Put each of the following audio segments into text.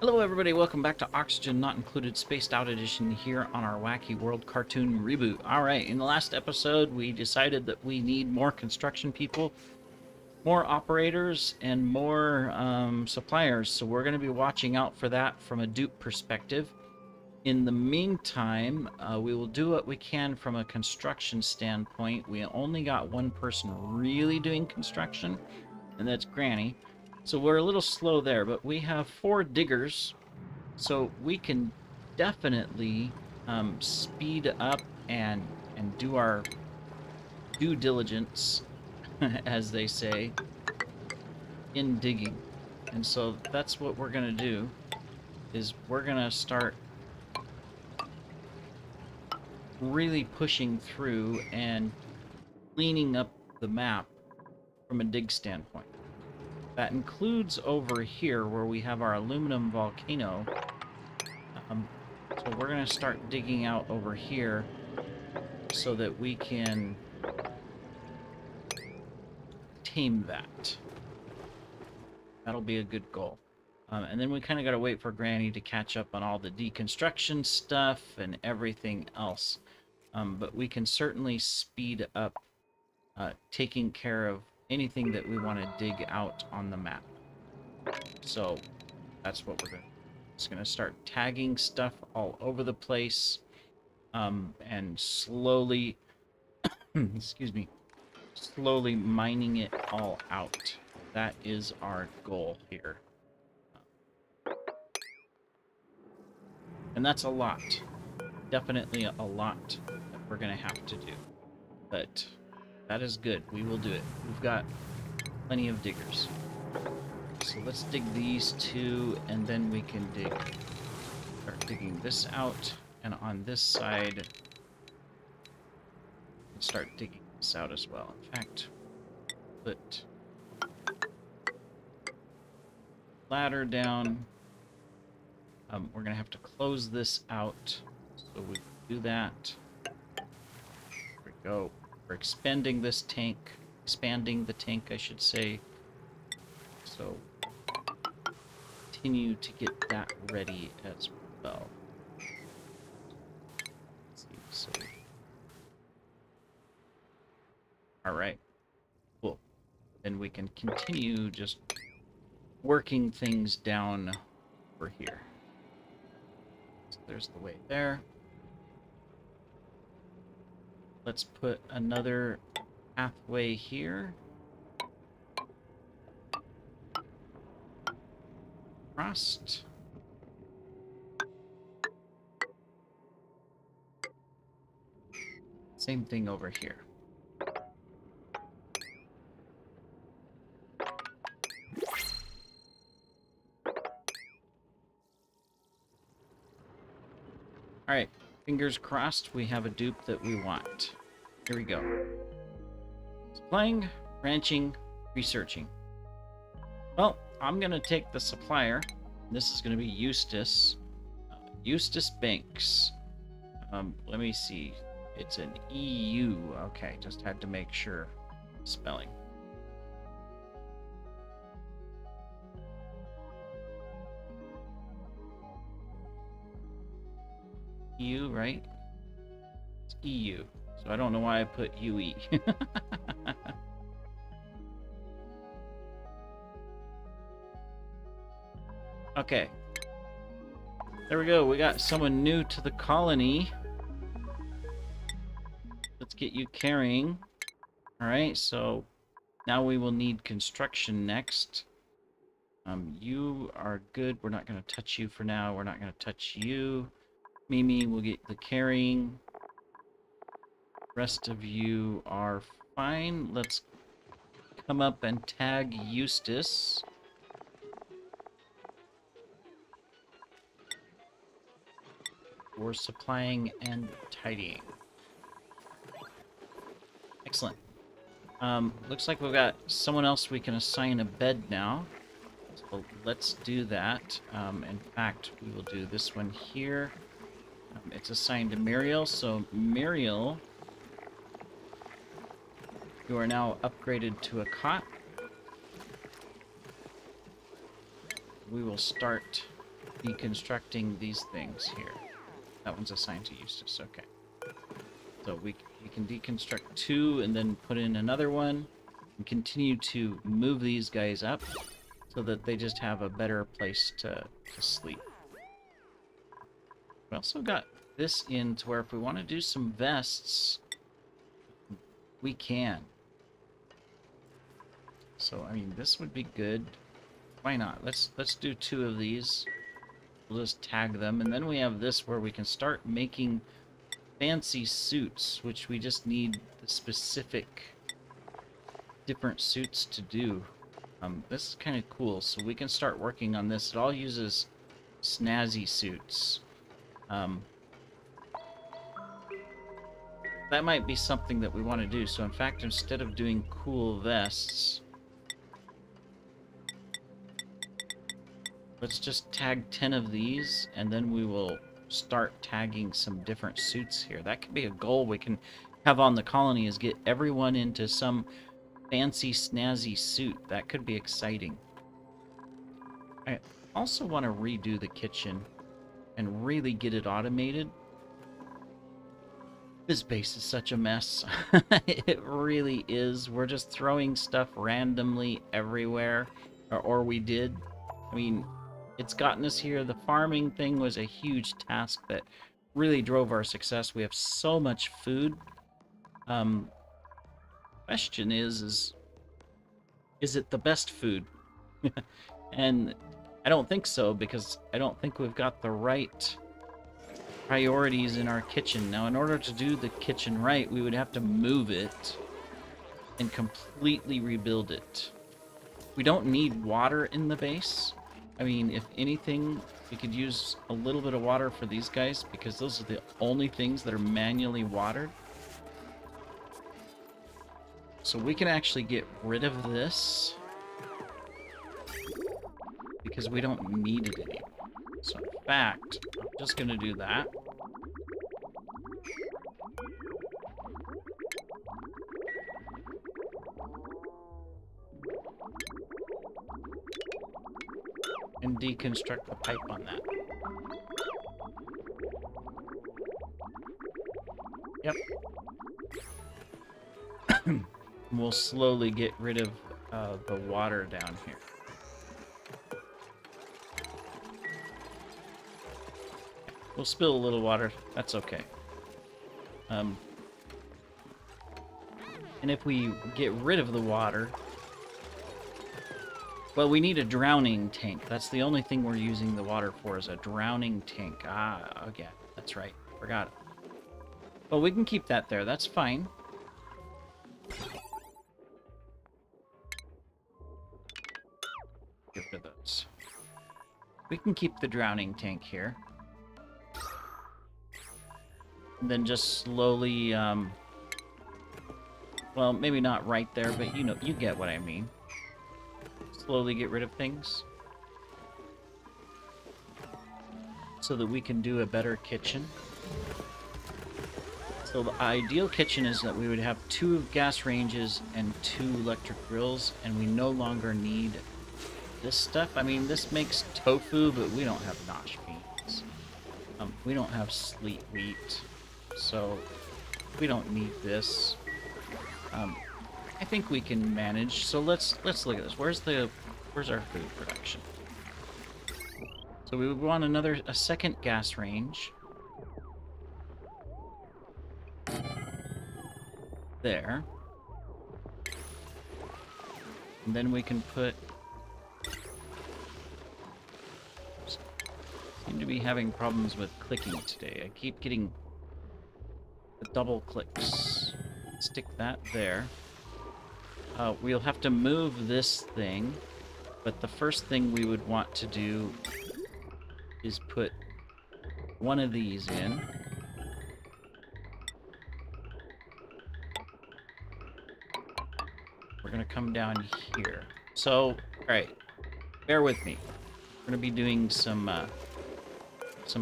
Hello everybody, welcome back to Oxygen Not Included Spaced Out Edition here on our Wacky World cartoon reboot. Alright, in the last episode we decided that we need more construction people, more operators, and more suppliers, so we're going to be watching out for that from a dupe perspective. In the meantime, we will do what we can from a construction standpoint. We only got one person really doing construction, and that's Granny. So we're a little slow there, but we have 4 diggers, so we can definitely speed up and do our due diligence, as they say, in digging. And so that's what we're gonna do, is we're gonna start really pushing through and cleaning up the map from a dig standpoint. That includes over here where we have our aluminum volcano. So we're going to start digging out over here so that we can tame that. That'll be a good goal. And then we kind of got to wait for Granny to catch up on all the deconstruction stuff and everything else. But we can certainly speed up taking care of anything that we want to dig out on the map. So that's what we're going to do. Just going to start tagging stuff all over the place, and slowly, excuse me, slowly mining it all out. That is our goal here. And that's a lot. Definitely a lot that we're going to have to do. But that is good. We will do it. We've got plenty of diggers. So let's dig these 2, and then we can start digging this out. And on this side, start digging this out as well. In fact, put ladder down. We're going to have to close this out. So we do that. There we go. We're expanding this tank. Expanding the tank, I should say. So continue to get that ready as well. Let's see, so all right, cool. Then we can continue just working things down over here. So there's the way there. Let's put another pathway here. Crossed. Same thing over here. Alright, fingers crossed we have a dupe that we want. Here we go. Supplying, branching, researching. Well, I'm going to take the supplier. This is going to be Eustace. Eustace Banks. Let me see. It's an EU. Okay, just had to make sure. Spelling. EU, right? It's EU. So I don't know why I put UE. Okay. There we go. We got someone new to the colony. Let's get you carrying. Alright, so now we will need construction next. You are good. We're not going to touch you for now. We're not going to touch you. Mimi will get the carrying. Rest of you are fine. Let's come up and tag Eustace. For supplying and tidying. Excellent. Looks like we've got someone else we can assign a bed now. So let's do that. In fact, we will do this one here. It's assigned to Muriel, so Muriel, you are now upgraded to a cot. We will start deconstructing these things here. That one's assigned to Eustace. Okay. So we can deconstruct 2 and then put in another one and continue to move these guys up so that they just have a better place to sleep. We also got this in to where if we want to do some vests, we can. So, I mean, this would be good. Why not? Let's do 2 of these. We'll just tag them, and then we have this where we can start making fancy suits, which we just need the specific different suits to do. This is kind of cool, so we can start working on this. It all uses snazzy suits. That might be something that we want to do. So in fact, instead of doing cool vests, let's just tag 10 of these, and then we will start tagging some different suits here. That could be a goal we can have on the colony, is get everyone into some fancy snazzy suit. That could be exciting. I also want to redo the kitchen and really get it automated. This base is such a mess. It really is. We're just throwing stuff randomly everywhere, or we did. I mean, it's gotten us here. The farming thing was a huge task that really drove our success. We have so much food. Question is it the best food? And I don't think so, because I don't think we've got the right priorities in our kitchen. Now, in order to do the kitchen right, we would have to move it and completely rebuild it. We don't need water in the base. I mean, if anything, we could use a little bit of water for these guys, because those are the only things that are manually watered. So we can actually get rid of this, because we don't need it anymore. So in fact, I'm just going to do that. And deconstruct the pipe on that. Yep. We'll slowly get rid of the water down here. We'll spill a little water. That's okay. And if we get rid of the water... Well, we need a drowning tank. That's the only thing we're using the water for, is a drowning tank. Ah, okay. That's right. Forgot it. Well, we can keep that there. That's fine. Get rid of those. We can keep the drowning tank here. And then just slowly, well, maybe not right there, but you know, you get what I mean. Slowly get rid of things so that we can do a better kitchen. So the ideal kitchen is that we would have 2 gas ranges and 2 electric grills, and we no longer need this stuff. I mean, this makes tofu, but we don't have nosh beans. We don't have sleet wheat, so we don't need this. I think we can manage. So let's look at this. Where's our food production? So we would want a second gas range. There. And then we can put... Seem to be having problems with clicking today. I keep getting the double clicks. Stick that there. We'll have to move this thing, but the first thing we would want to do is put one of these in. We're gonna come down here. So, alright, bear with me. We're gonna be doing some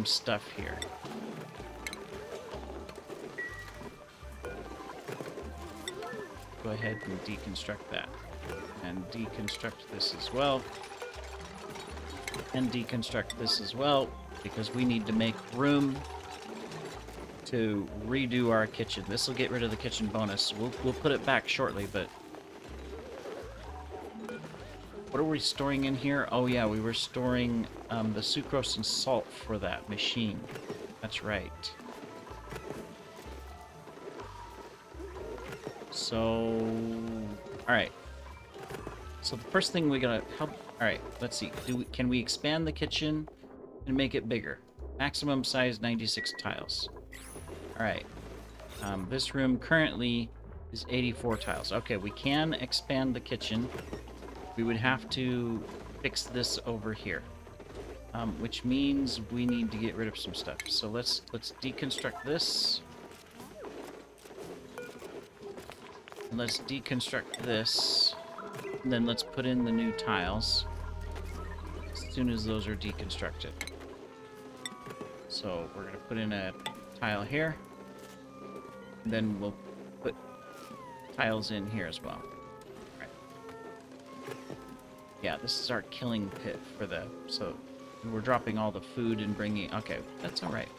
stuff here. Go ahead and deconstruct that. And deconstruct this as well. And deconstruct this as well, because we need to make room to redo our kitchen. This will get rid of the kitchen bonus. We'll put it back shortly, but... What are we storing in here? Oh yeah, we were storing the sucrose and salt for that machine. That's right. So... Alright. So the first thing we gotta help... Alright, let's see. Can we expand the kitchen and make it bigger? Maximum size 96 tiles. Alright. This room currently is 84 tiles. Okay, we can expand the kitchen. We would have to fix this over here. Which means we need to get rid of some stuff. So let's deconstruct this. And let's deconstruct this. And then let's put in the new tiles as soon as those are deconstructed. So we're going to put in a tile here. And then we'll put tiles in here as well. Right. Yeah, this is our killing pit for the... So we're dropping all the food and bringing... Okay, that's alright.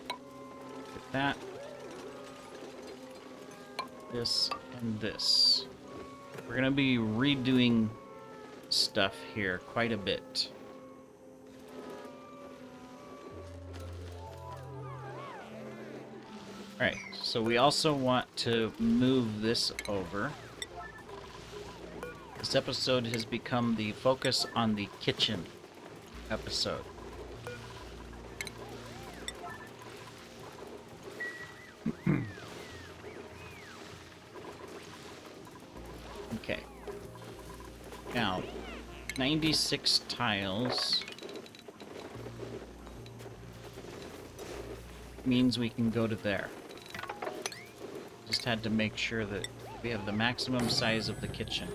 Get that. This and this. We're going to be redoing stuff here quite a bit. Alright, so we also want to move this over. This episode has become the focus on the kitchen episode. Okay. Now, 96 tiles means we can go to there. Just had to make sure that we have the maximum size of the kitchen.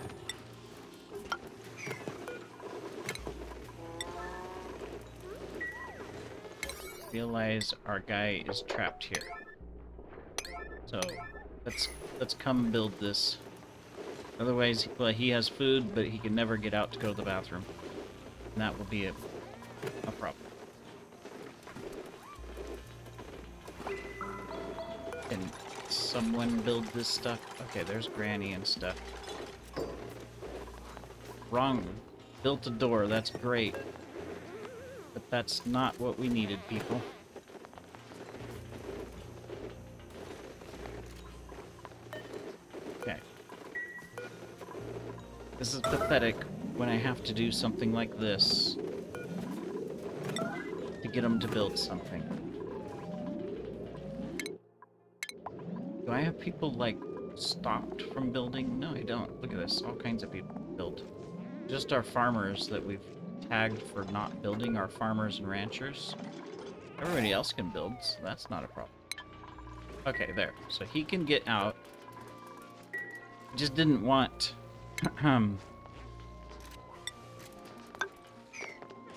Realize our guy is trapped here. So let's come build this. Otherwise, well, he has food, but he can never get out to go to the bathroom. And that will be a problem. Can someone build this stuff? Okay, there's Granny and stuff. Wrong. Built a door, that's great. But that's not what we needed, people. Okay. This is pathetic when I have to do something like this to get them to build something. Do I have people, like, stopped from building? No, I don't. Look at this. All kinds of people build. Just our farmers that we've tagged for not building, our farmers and ranchers. Everybody else can build, so that's not a problem. Okay, there. So he can get out. He just didn't want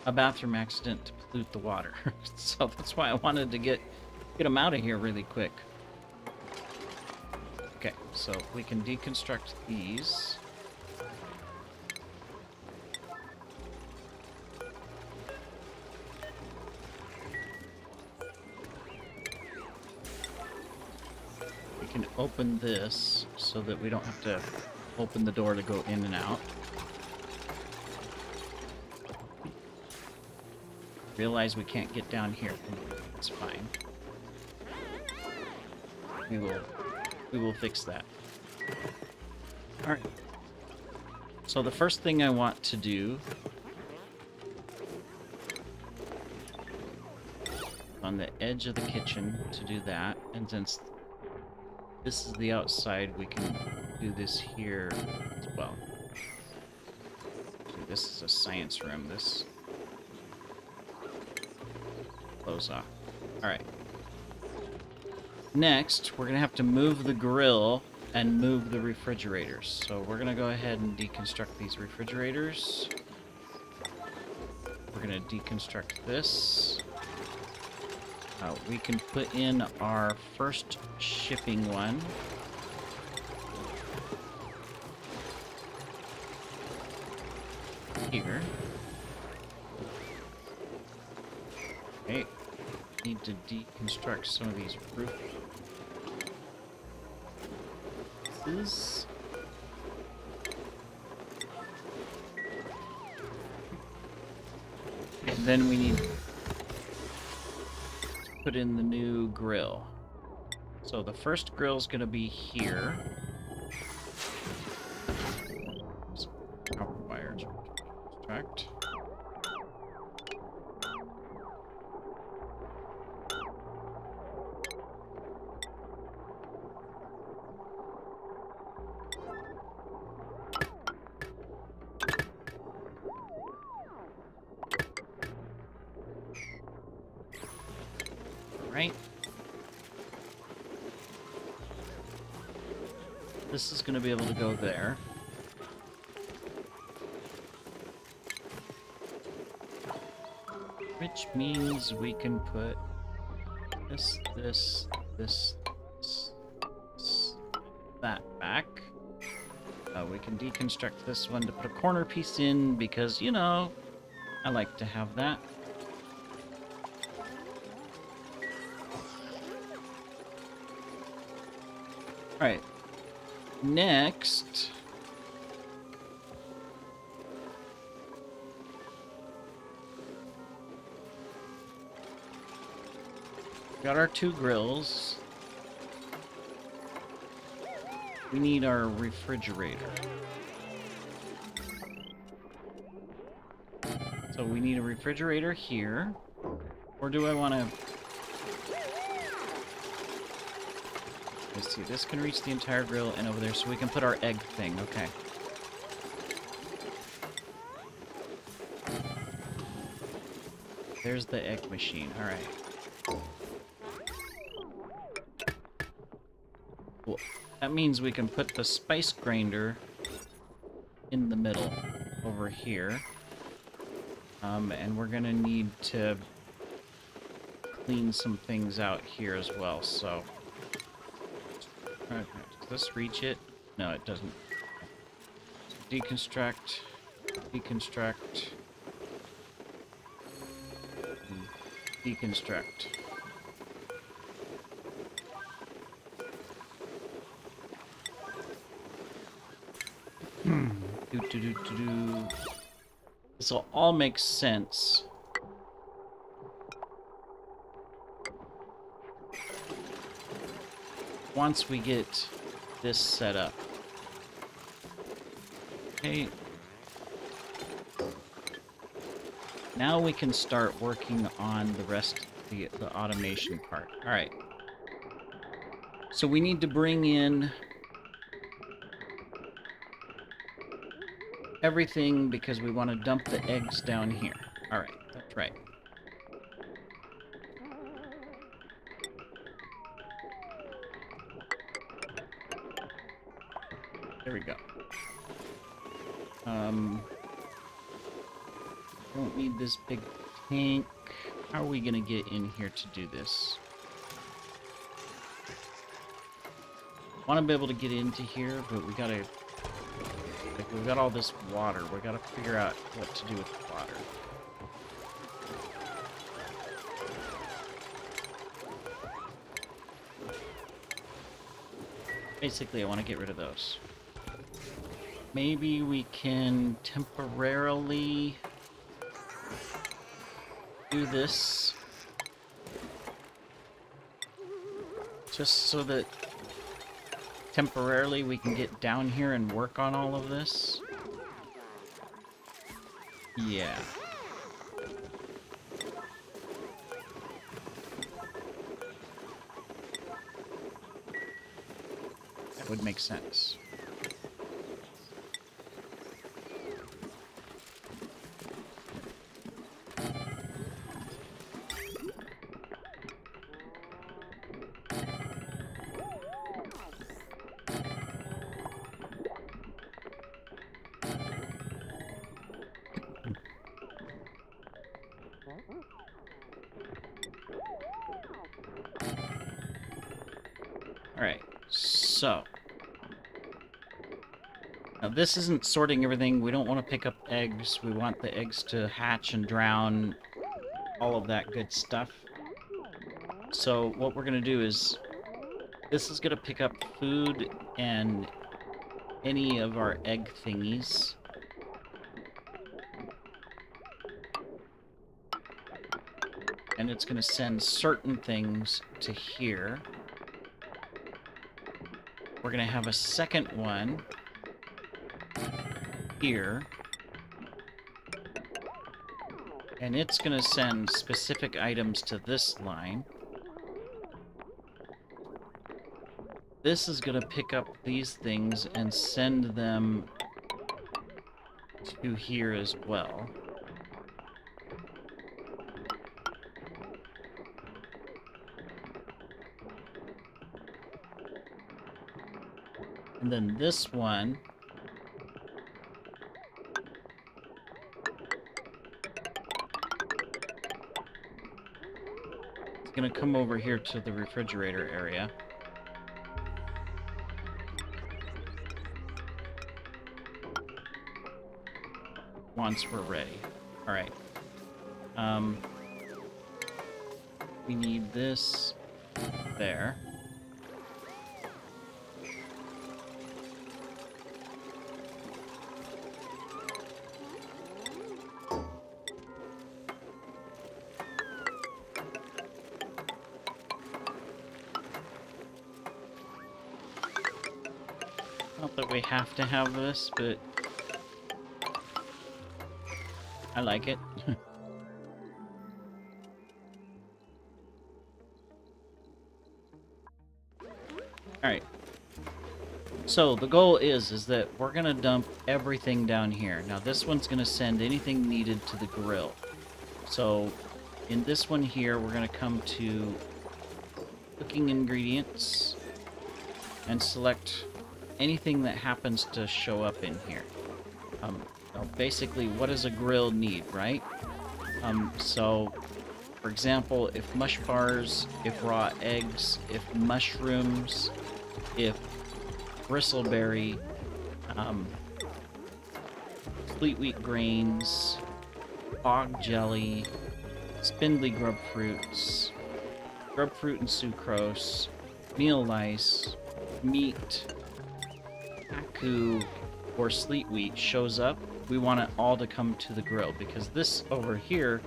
a bathroom accident to pollute the water. So that's why I wanted to get him out of here really quick. Okay, so we can deconstruct these. We can open this so that we don't have to open the door to go in and out. Realize we can't get down here. It's fine. We will fix that. Alright. So the first thing I want to do on the edge of the kitchen to do that, and since this is the outside, we can do this here as well. So this is a science room. This close off. Alright. Next, we're going to have to move the grill and move the refrigerators. So we're going to go ahead and deconstruct these refrigerators. We're going to deconstruct this. We can put in our first shipping one. Here. Okay. Need to deconstruct some of these roofs. And then we need to put in the new grill. So the first grill is going to be here. Some copper wires. Extract. Right. This is going to be able to go there. Which means we can put this, that back. We can deconstruct this one to put a corner piece in because, you know, I like to have that. Alright. Next... got our two grills. We need our refrigerator. So we need a refrigerator here. Or do I want to... Let's see, this can reach the entire grill and over there, so we can put our egg thing. Okay. There's the egg machine. Alright. Cool. That means we can put the spice grinder in the middle over here. And we're gonna need to clean some things out here as well, so... Alright, does this reach it? No, it doesn't. Deconstruct. Deconstruct. Deconstruct. This will all make sense. Once we get this set up. Okay. Now we can start working on the rest of the automation part. Alright. So we need to bring in everything because we want to dump the eggs down here. Alright, that's right. There we go. Don't need this big tank. How are we gonna get in here to do this? Want to be able to get into here, but we gotta... Like, we've got all this water. We gotta figure out what to do with the water. Basically, I want to get rid of those. Maybe we can temporarily do this. Just so that temporarily we can get down here and work on all of this. Yeah. That would make sense. Alright, so... Now this isn't sorting everything. We don't want to pick up eggs. We want the eggs to hatch and drown all of that good stuff. So what we're going to do is, this is going to pick up food and any of our egg thingies. And it's going to send certain things to here. We're going to have a second one here. And it's going to send specific items to this line. This is going to pick up these things and send them to here as well. And then this one is going to come over here to the refrigerator area. Once we're ready. Alright. We need this there. Not that we have to have this, but I like it. Alright. So, the goal is that we're gonna dump everything down here. Now, this one's gonna send anything needed to the grill. So, in this one here, we're gonna come to cooking ingredients and select anything that happens to show up in here. Basically, what does a grill need, right? So, for example, if mush bars, if raw eggs, if mushrooms, if bristleberry, sweet wheat grains, bog jelly, spindly grub fruits, grub fruit and sucrose, meal lice, meat, paku, or sleet wheat shows up, we want it all to come to the grill, because this over here,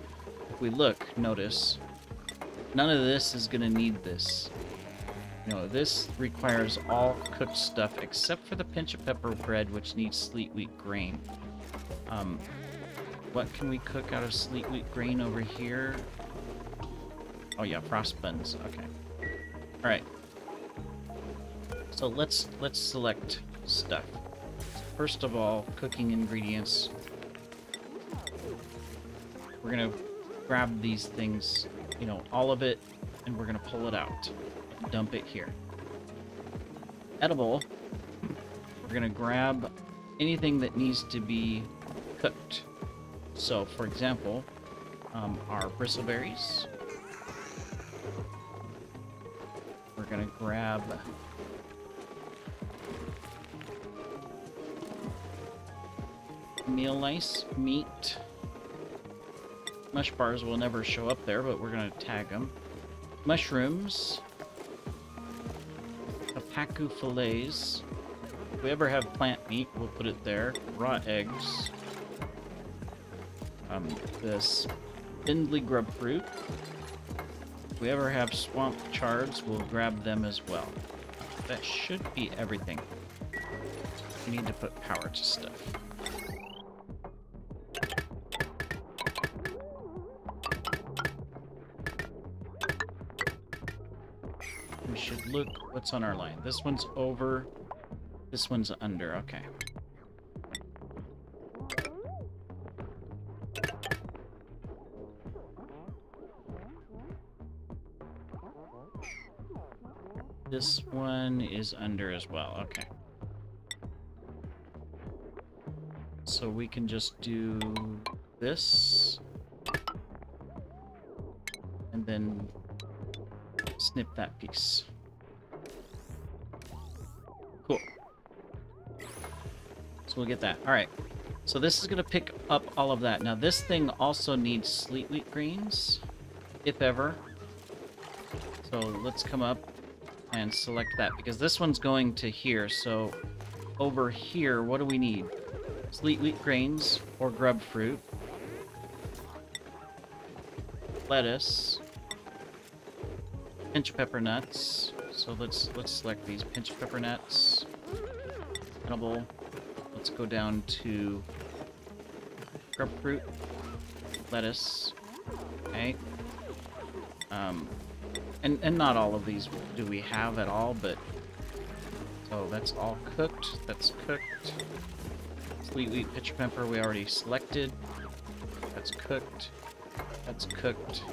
if we look, notice, none of this is going to need this. You know, this requires all cooked stuff except for the pinch of pepper bread, which needs sleet wheat grain. What can we cook out of sleet wheat grain over here? Oh yeah, frost buns. Okay. All right. So let's select stuff. First of all, cooking ingredients. We're gonna grab these things, you know, all of it, and we're gonna pull it out. Dump it here. Edible. We're gonna grab anything that needs to be cooked. So, for example, our bristleberries. We're gonna grab meal lice, meat. Mush bars will never show up there, but we're gonna tag them. Mushrooms. Paku fillets. If we ever have plant meat, we'll put it there. Raw eggs. This spindly grub fruit. If we ever have swamp chards, we'll grab them as well. That should be everything. We need to put power to stuff. We should look what's on our line. This one's over. This one's under. Okay. This one is under as well. Okay. So we can just do this. And then snip that piece. Cool. So we'll get that. Alright. So this is going to pick up all of that. Now this thing also needs sleet wheat greens, if ever. So let's come up and select that, because this one's going to here. So over here, what do we need? Sleet wheat grains or grub fruit. Lettuce. Pinch pepper nuts. So let's select these pinch pepper nuts. Edible. Let's go down to grub fruit, lettuce. Okay. And not all of these do we have at all, but so that's all cooked. That's cooked. Sleet wheat, pitch pepper we already selected. That's cooked. That's cooked.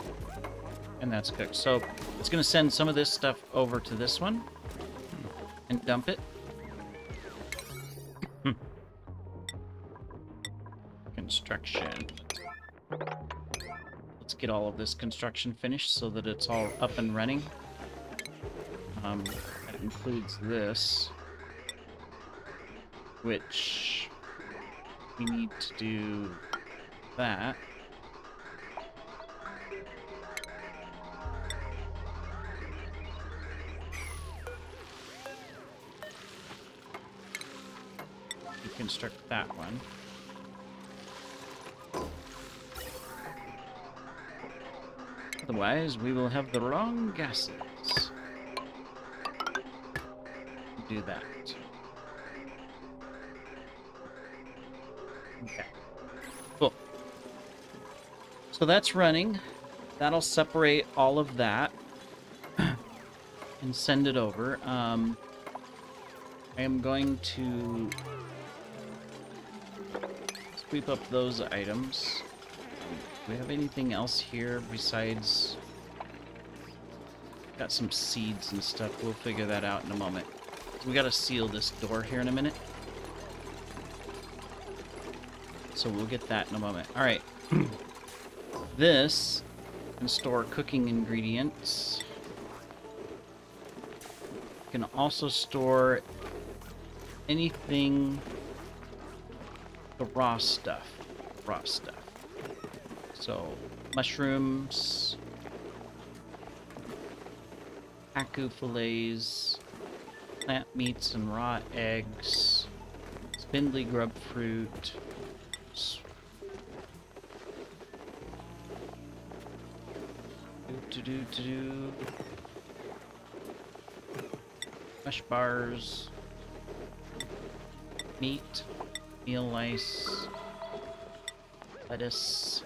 And that's cooked. So it's gonna send some of this stuff over to this one and dump it. Construction. Let's get all of this construction finished so that it's all up and running. That includes this, which we need to do that. Deconstruct that one. Otherwise, we will have the wrong gases. Do that. Okay. Cool. So that's running. That'll separate all of that and send it over. I am going to sweep up those items. Do we have anything else here besides... Got some seeds and stuff. We'll figure that out in a moment. We gotta seal this door here in a minute. So we'll get that in a moment. Alright. This can store cooking ingredients. Can also store anything... the raw stuff. Raw stuff. So, mushrooms, aku fillets, plant meats and raw eggs, spindly grub fruit, mush bars, meat, meal lice, lettuce.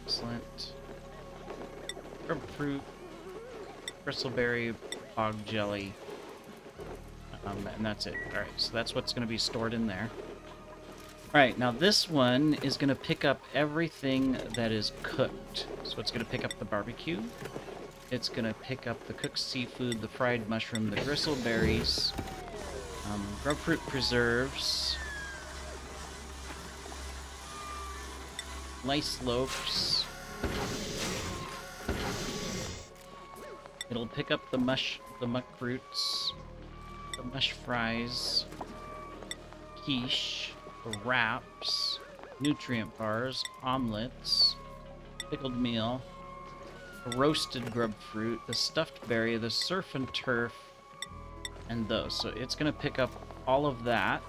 Excellent. Grub fruit, bristleberry, hog jelly, and that's it. Alright, so that's what's going to be stored in there. Alright, now this one is going to pick up everything that is cooked. So it's going to pick up the barbecue. It's going to pick up the cooked seafood, the fried mushroom, the bristleberries, grub fruit preserves, lice loaves. It'll pick up the muck roots, the mush fries, quiche, the wraps, nutrient bars, omelets, pickled meal, the roasted grub fruit, the stuffed berry, the surf and turf, and those. So it's going to pick up all of that,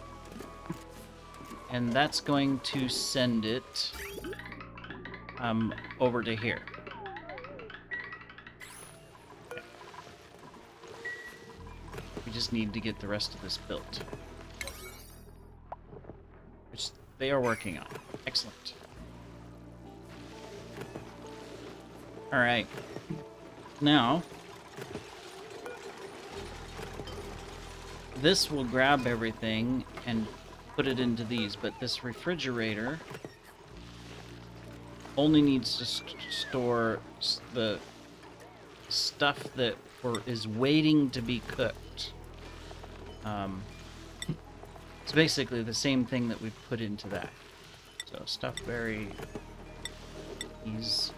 and that's going to send it over to here. Okay. We just need to get the rest of this built, which they are working on. Excellent. All right. Now, this will grab everything and put it into these, but this refrigerator only needs to store the stuff that is waiting to be cooked. It's basically the same thing that we've put into that. So stuffed berry, these.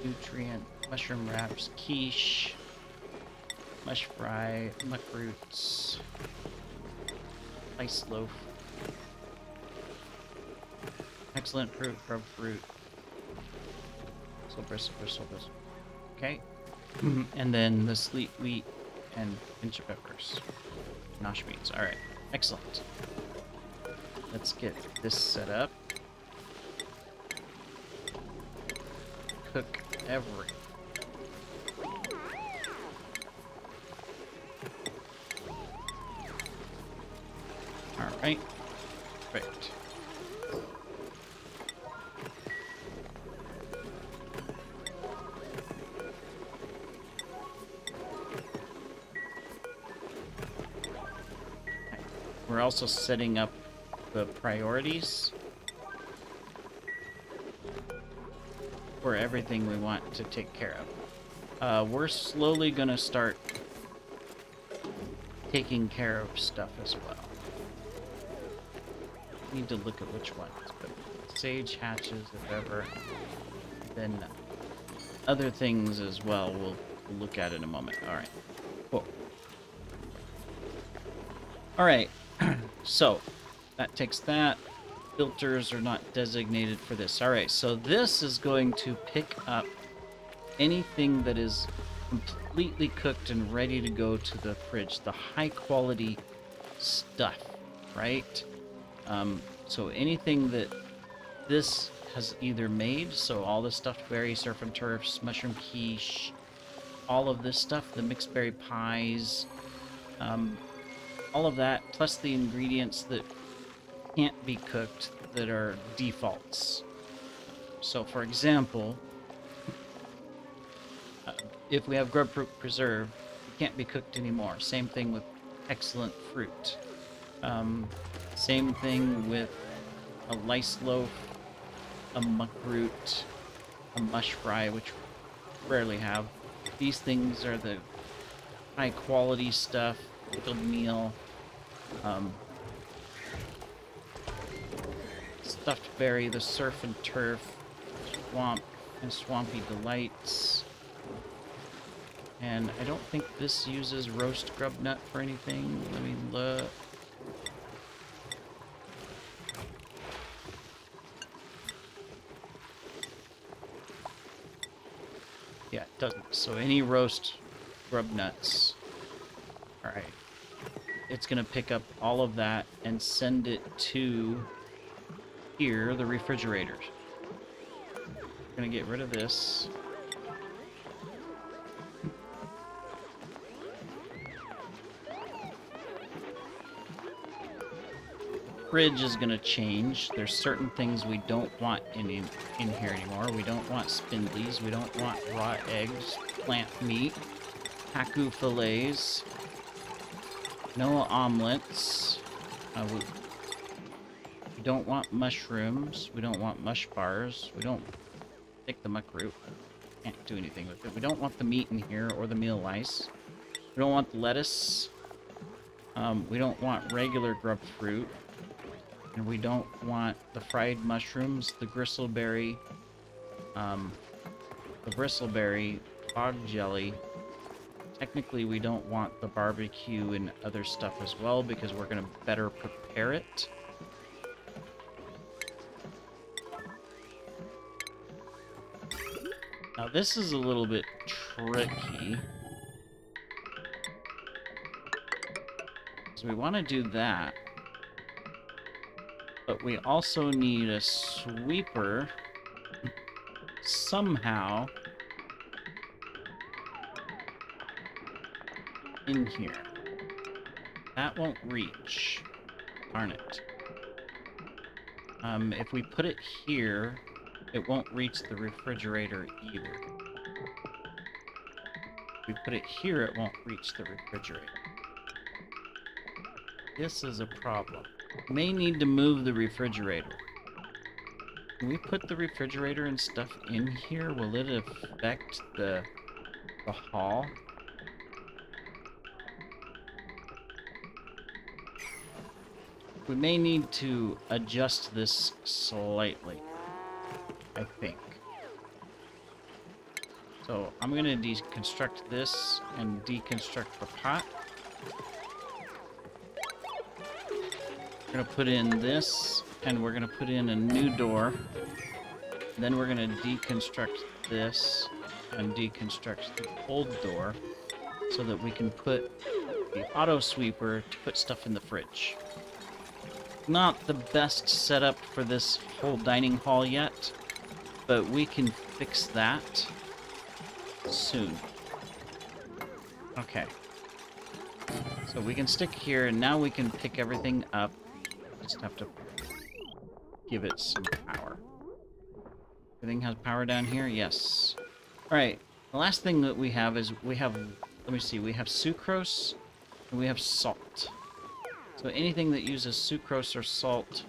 Nutrient, mushroom wraps, quiche, mush fry, muck roots, ice loaf, excellent fruit, grub fruit, silver. Okay. And then the sleet wheat and pinch of peppers. Nosh beans. Alright. Excellent. Let's get this set up. Cook everything. Alright. Perfect. We're also setting up the priorities for everything we want to take care of. We're slowly going to start taking care of stuff as well. Need to look at which ones, but sage hatches, if ever. Then other things as well we'll look at in a moment. Alright, cool. Alright, so that takes that. Filters are not designated for this. Alright, so this is going to pick up anything that is completely cooked and ready to go to the fridge. The high quality stuff, right? So anything that this has either made, so all the stuffed berries, surf and turfs, mushroom quiche, all of this stuff, the mixed berry pies, all of that, plus the ingredients that can't be cooked that are defaults. So for example, if we have grub fruit preserve, it can't be cooked anymore. Same thing with excellent fruit. Same thing with a lice loaf, a muck root, a mush fry, which we rarely have. These things are the high quality stuff, pickled meal, stuffed berry, the surf and turf, swamp and swampy delights. And I don't think this uses roast grub nut for anything. Let me look. Yeah, it doesn't. So any roast grub nuts. Alright. It's going to pick up all of that and send it to here, the refrigerators. I'm going to get rid of this. Fridge is going to change. There's certain things we don't want in here anymore. We don't want spindlies. We don't want raw eggs, plant meat, haku fillets, no omelets. We don't want mushrooms. We don't want mush bars. We don't take the muck root. Can't do anything with it. We don't want the meat in here or the meal lice. We don't want the lettuce. We don't want regular grub fruit. And we don't want the fried mushrooms, the gristleberry fog jelly. Technically, we don't want the barbecue and other stuff as well because we're going to better prepare it. Now, this is a little bit tricky. So we want to do that. But we also need a sweeper somehow in here. That won't reach. Darn it. If we put it here, it won't reach the refrigerator either. If we put it here, it won't reach the refrigerator. This is a problem. May need to move the refrigerator. Can we put the refrigerator and stuff in here? Will it affect the hall? We may need to adjust this slightly, I think. So I'm going to deconstruct this and deconstruct the pot. We're going to put in this, and we're going to put in a new door. Then we're going to deconstruct this and deconstruct the old door so that we can put the auto sweeper to put stuff in the fridge. Not the best setup for this whole dining hall yet, but we can fix that soon. Okay. So we can stick here, and now we can pick everything up. Just have to give it some power. Everything has power down here? Yes. Alright, the last thing that we have is we have, let me see, we have sucrose and we have salt. So anything that uses sucrose or salt,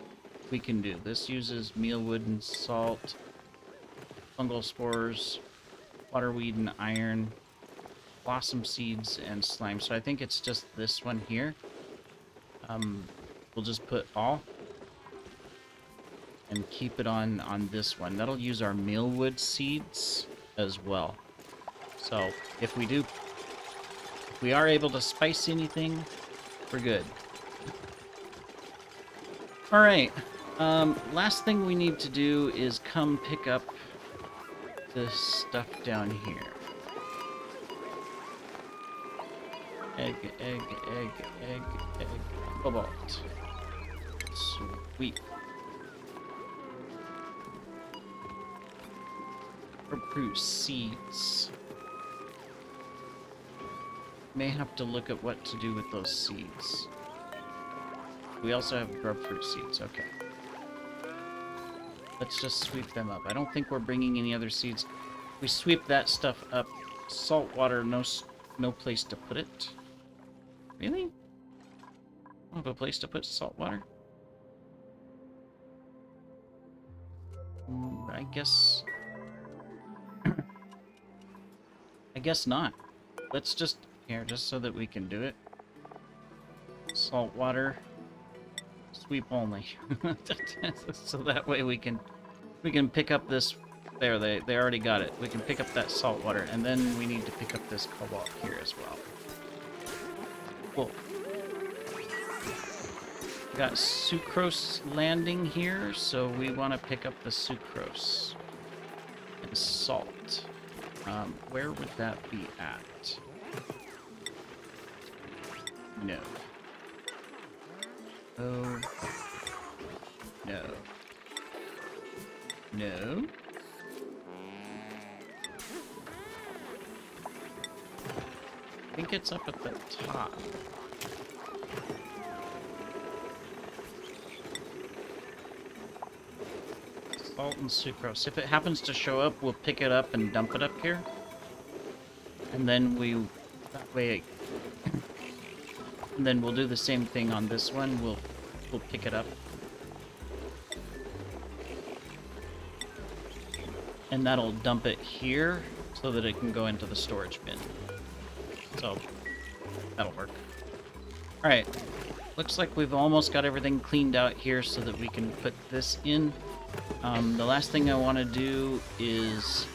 we can do. This uses mealwood and salt, fungal spores, waterweed and iron, blossom seeds and slime. So I think it's just this one here. We'll just put all and keep it on this one. That'll use our mealwood seeds as well. So if we are able to spice anything, we're good. Alright, last thing we need to do is come pick up this stuff down here. Egg, egg, egg, egg, egg, cobalt. Sweet. Fruit seeds. May have to look at what to do with those seeds. We also have grubfruit seeds, okay. Let's just sweep them up. I don't think we're bringing any other seeds. We sweep that stuff up. Salt water, no place to put it. Really? I have a place to put salt water? I guess... I guess not. Let's just... Here, just so that we can do it. Salt water. Sweep only. So that way we can pick up this... There, they already got it. We can pick up that salt water, and then we need to pick up this cobalt here as well. Cool. We got sucrose landing here, so we want to pick up the sucrose. And salt. Where would that be at? No. Oh. No. No. I think it's up at the top. Salt and sucrose. If it happens to show up, we'll pick it up and dump it up here. And then that way, and then we'll do the same thing on this one. We'll pick it up. And that'll dump it here so that it can go into the storage bin. So, that'll work. Alright, looks like we've almost got everything cleaned out here so that we can put this in. The last thing I want to do is...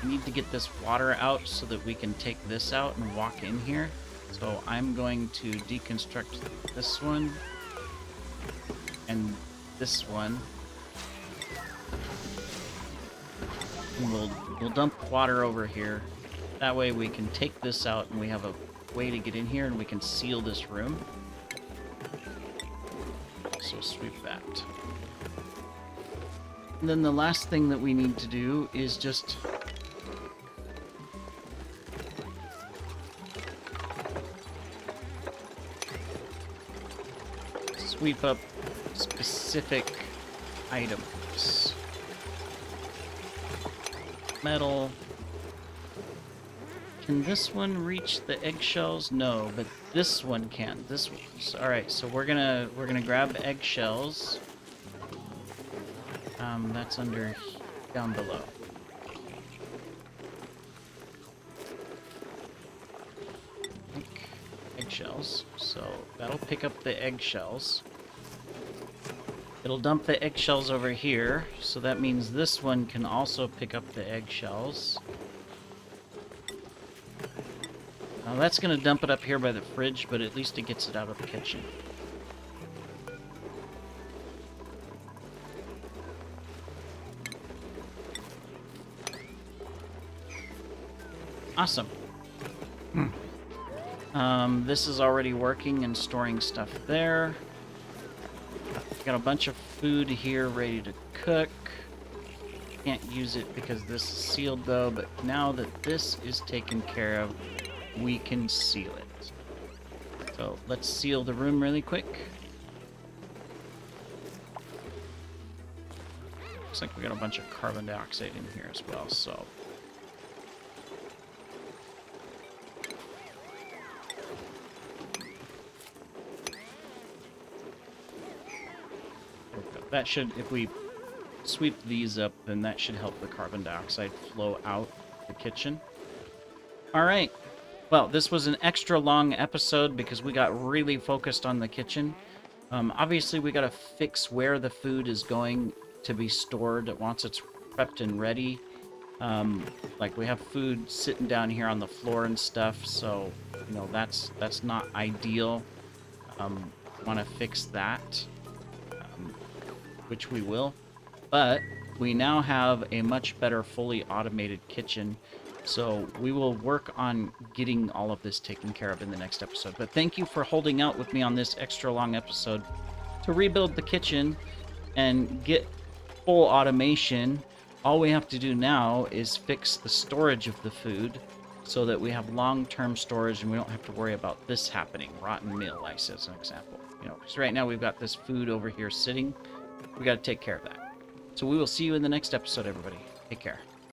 I need to get this water out so that we can take this out and walk in here. So I'm going to deconstruct this one and this one. And we'll dump water over here. That way we can take this out and we have a way to get in here and we can seal this room. So sweep that. And then the last thing that we need to do is just sweep up specific items. Metal. Can this one reach the eggshells? No, but this one can. This one's alright. So we're gonna grab eggshells. That's under down below. Eggshells. So that'll pick up the eggshells. It'll dump the eggshells over here, so that means this one can also pick up the eggshells. Now that's going to dump it up here by the fridge, but at least it gets it out of the kitchen. Awesome. This is already working and storing stuff there. Got a bunch of food here ready to cook. Can't use it because this is sealed though, but now that this is taken care of, we can seal it. So let's seal the room really quick. Looks like we got a bunch of carbon dioxide in here as well, so. That should, if we sweep these up, then that should help the carbon dioxide flow out the kitchen. All right. Well, this was an extra long episode because we got really focused on the kitchen. Obviously, we got to fix where the food is going to be stored once it's prepped and ready. Like we have food sitting down here on the floor and stuff, so you know that's not ideal. Want to fix that. Which we will, but we now have a much better fully automated kitchen, so we will work on getting all of this taken care of in the next episode. But thank you for holding out with me on this extra long episode to rebuild the kitchen and get full automation. All we have to do now is fix the storage of the food so that we have long-term storage and we don't have to worry about this happening, rotten meal ice as an example. You know, because right now we've got this food over here sitting. We got to take care of that. So we will see you in the next episode, everybody. Take care.